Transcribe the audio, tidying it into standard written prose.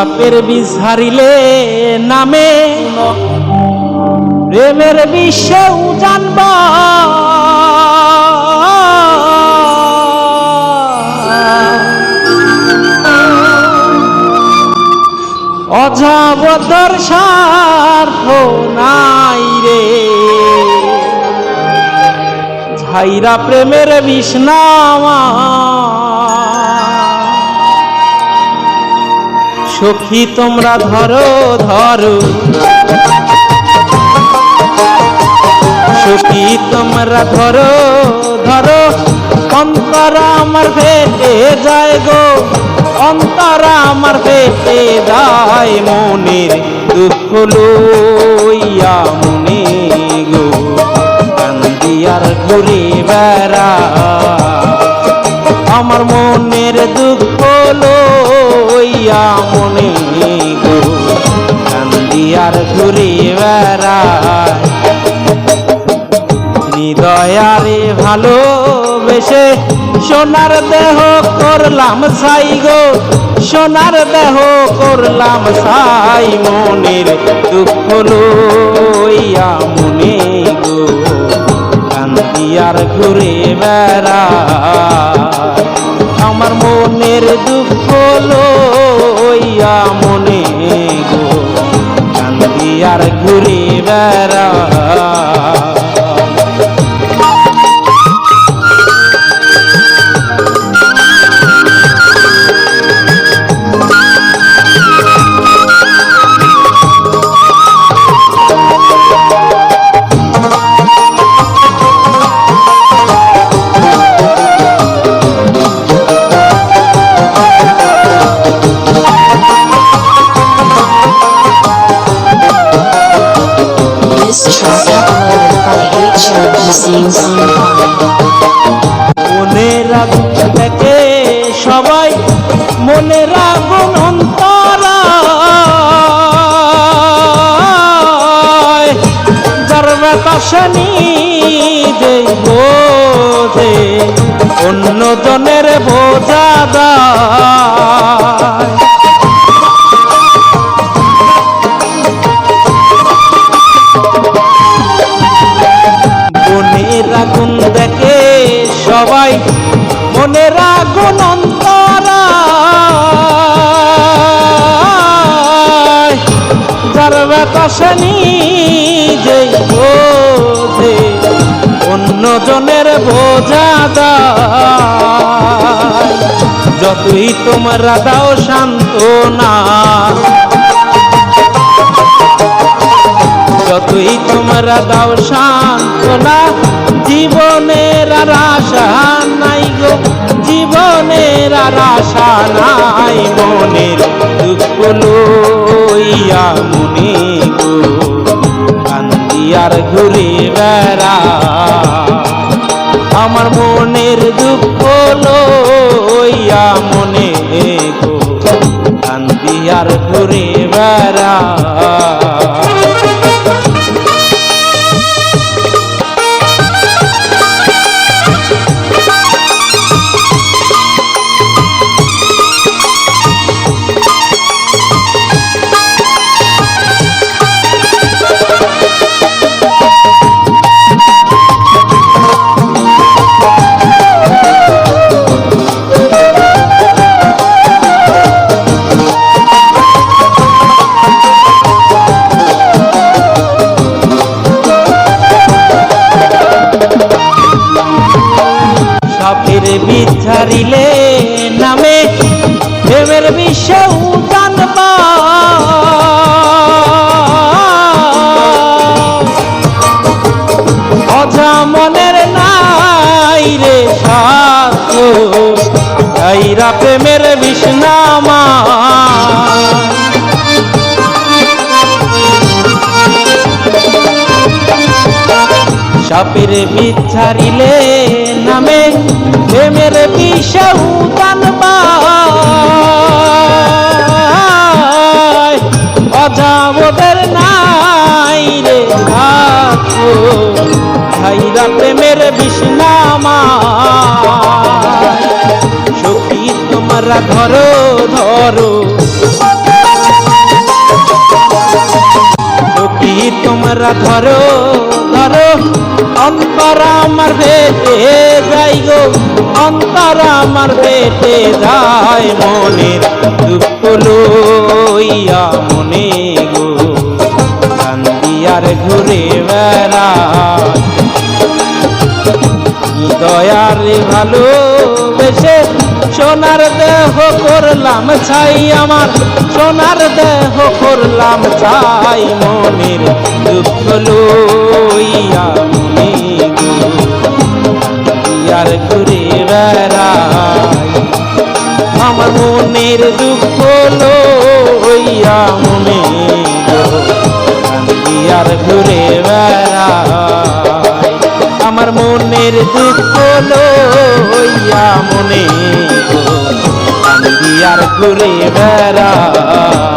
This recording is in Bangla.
সাপের বিষ হারিলে নামে প্রেমের বিষেও জানব অজাবতর স্বার্থ নাই রে ঝাইরা প্রেমের বিষ নামা সখী তোমরা ধরো ধরো সখী তোমরা ধরো ধরো অন্তর আমার ফেটে যায় গো অন্তর আমার ফেটে যায় মনের দুঃখ লইয়া মনে গো কান্দি আর ঘুরে বেড়া আমার মনের দুঃখ লইয়া মনে গো কান্দি আর ঘুরে বেড়ায় হৃদয়ারে ভালোবেসে সোনার দেহ করলাম ছাই গো সোনার দেহ করলাম ছাই মনের দুঃখ লইয়া মনে গো কান্দি আর ঘুরে বেড়ায় আমার মনের দুঃখ লইয়া মনে গো কান্দি আর ঘুরে বেড়ায় মনের আগুন থেকে সবাই মনের আগুন অন্তরায় যার বাতাসনি যে বোঝে অন্য জনের বোঝা দায় আগুন দেখে সবাই মনের আগুন অন্তরায় যার বাতাসনি যে বোঝে অন্য জনের বোঝা দায় যতই তোমরা দাও সান্ত্বনা যতই তোমরা দাও সান্ত্বনা জীবনের আর আশা নাই গো জীবনের আর আশা নাই মনের দুঃখ লইয়া মনে গো কান্দি আর ঘুরে বেড়া আমার মনের দুঃখ লইয়া মনে গো কান্দি আর ঘুরে বেড়া সাপের বিষ ছাড়িলে নামে প্রেমের বিষেও জানব অঝা মনের নাই রে সাথ ঝাইরা প্রেমের বিষ নামা সাপের বিষ ছাড়িলে নামে প্রেমের বিষেও জানব অজাবদের নাই রে ঝাইরা প্রেমের বিষ নামা সখী তোমরা ধরো ধরো তোমরা ধরো ধরো অন্তর আমার ভেটে যাই গো, অন্তর আমার ভেটে যায়, মনের দুঃখ লইয়া মনে গো কান্দি আর ঘুরে বেড়াই। দয়ার ভালোবেসে সোনার দেহ করলাম ছাই, আমার সোনার দেহ করলাম ছাই, মনের দুঃখ লইয়া মনে গো আর ঘুরে বেড়াই। আমার মনের দুঃখ লইয়া মনে গো আর ঘুরে বেড়াই। আমার মনের দুঃখ লইয়া মনে গো আর ঘুরে বেড়াই।